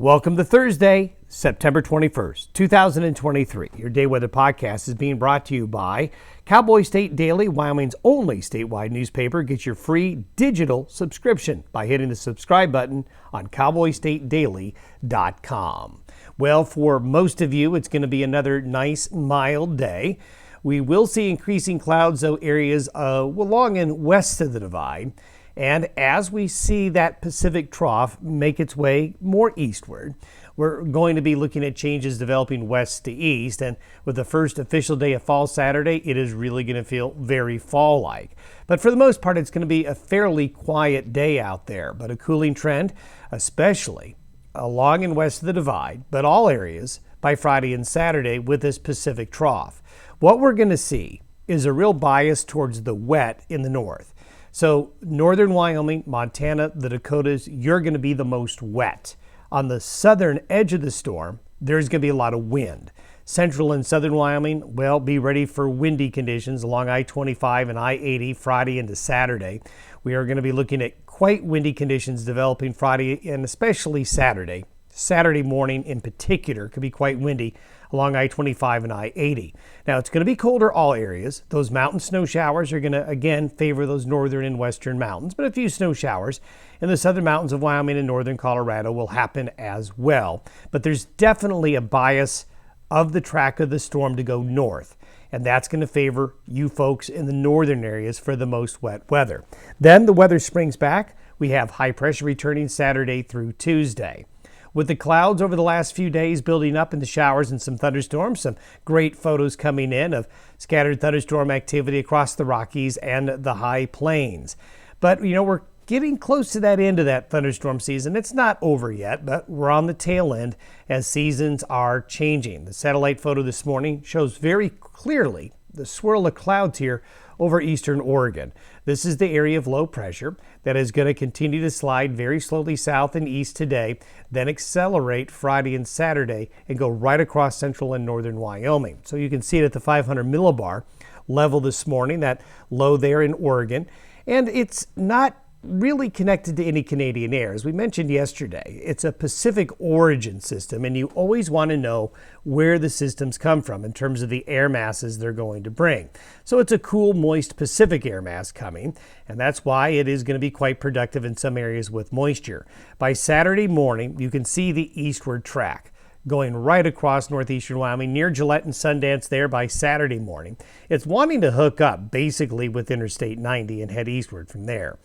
Welcome to Thursday, September 21st, 2023. Your Day Weather Podcast is being brought to you by Cowboy State Daily, Wyoming's only statewide newspaper. Get your free digital subscription by hitting the subscribe button on cowboystatedaily.com. Well, for most of you, it's going to be another nice, mild day. We will see increasing clouds, though, areas along and west of the divide. And as we see that Pacific trough make its way more eastward, we're going to be looking at changes developing west to east. And with the first official day of fall Saturday, it is really going to feel very fall-like. But for the most part, it's going to be a fairly quiet day out there, but a cooling trend, especially along and west of the divide, but all areas by Friday and Saturday with this Pacific trough. What we're going to see is a real bias towards the wet in the north. So northern Wyoming, Montana, the Dakotas, you're going to be the most wet. On the southern edge of the storm, there's going to be a lot of wind. Central and southern Wyoming, well, be ready for windy conditions along I-25 and I-80 Friday into Saturday. We are going to be looking at quite windy conditions developing Friday and especially Saturday. Saturday morning in particular could be quite windy along I-25 and I-80. Now, it's going to be colder all areas. Those mountain snow showers are going to, again, favor those northern and western mountains, but a few snow showers in the southern mountains of Wyoming and northern Colorado will happen as well. But there's definitely a bias of the track of the storm to go north, and that's going to favor you folks in the northern areas for the most wet weather. Then the weather springs back. We have high pressure returning Saturday through Tuesday. With the clouds over the last few days building up in the showers and some thunderstorms, some great photos coming in of scattered thunderstorm activity across the Rockies and the high plains. But, we're getting close to that end of that thunderstorm season. It's not over yet, but we're on the tail end as seasons are changing. The satellite photo this morning shows very clearly the swirl of clouds here over eastern Oregon. This is the area of low pressure that is going to continue to slide very slowly south and east today, then accelerate Friday and Saturday and go right across central and northern Wyoming. So you can see it at the 500 millibar level this morning, that low there in Oregon. And it's not really connected to any Canadian air. As we mentioned yesterday, it's a Pacific origin system, and you always want to know where the systems come from in terms of the air masses they're going to bring. So it's a cool, moist Pacific air mass coming, and that's why it is going to be quite productive in some areas with moisture. By Saturday morning, you can see the eastward track going right across northeastern Wyoming near Gillette and Sundance there by Saturday morning. It's wanting to hook up basically with Interstate 90 and head eastward from there.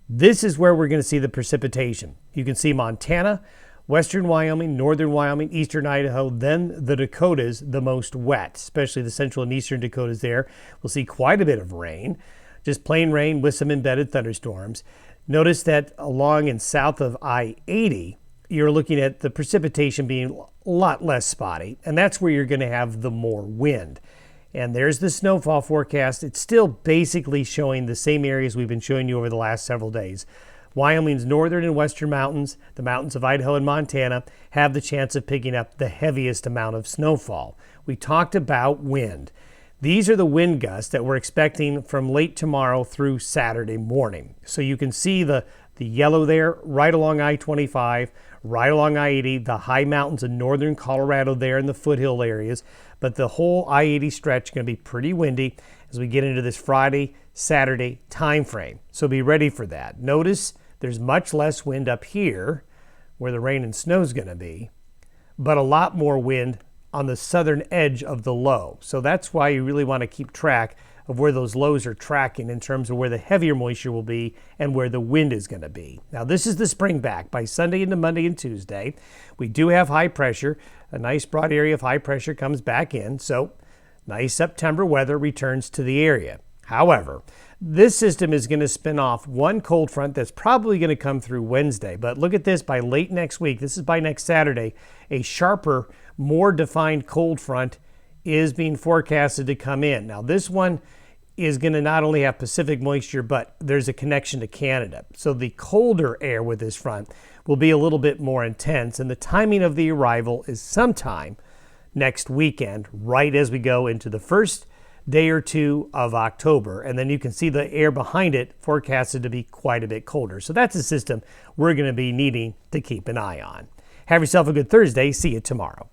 This is where we're going to see the precipitation. You can see Montana, western Wyoming, northern Wyoming, eastern Idaho, then the Dakotas, the most wet, especially the central and eastern Dakotas there. We'll see quite a bit of rain, just plain rain with some embedded thunderstorms. Notice that along and south of I-80, you're looking at the precipitation being a lot less spotty, and that's where you're going to have the more wind. And there's the snowfall forecast. It's still basically showing the same areas we've been showing you over the last several days. Wyoming's northern and western mountains, the mountains of Idaho and Montana, have the chance of picking up the heaviest amount of snowfall. We talked about wind. These are the wind gusts that we're expecting from late tomorrow through Saturday morning. So you can see the yellow there right along I-25, right along I-80, the high mountains of northern Colorado there in the foothill areas. But the whole I-80 stretch is going to be pretty windy as we get into this Friday, Saturday time frame. So be ready for that. Notice there's much less wind up here where the rain and snow is going to be, but a lot more wind on the southern edge of the low. So that's why you really want to keep track of where those lows are tracking in terms of where the heavier moisture will be and where the wind is going to be. Now, this is the spring back. By Sunday into Monday and Tuesday, we do have high pressure. A nice broad area of high pressure comes back in, so nice September weather returns to the area. However, this system is going to spin off one cold front that's probably going to come through Wednesday. But look at this, by late next week, this is by next Saturday, a sharper, more defined cold front is being forecasted to come in. Now, this one is going to not only have Pacific moisture, but there's a connection to Canada. So the colder air with this front will be a little bit more intense, and the timing of the arrival is sometime next weekend, right as we go into the first day or two of October. And then you can see the air behind it forecasted to be quite a bit colder. So that's a system we're going to be needing to keep an eye on. Have yourself a good Thursday. See you tomorrow.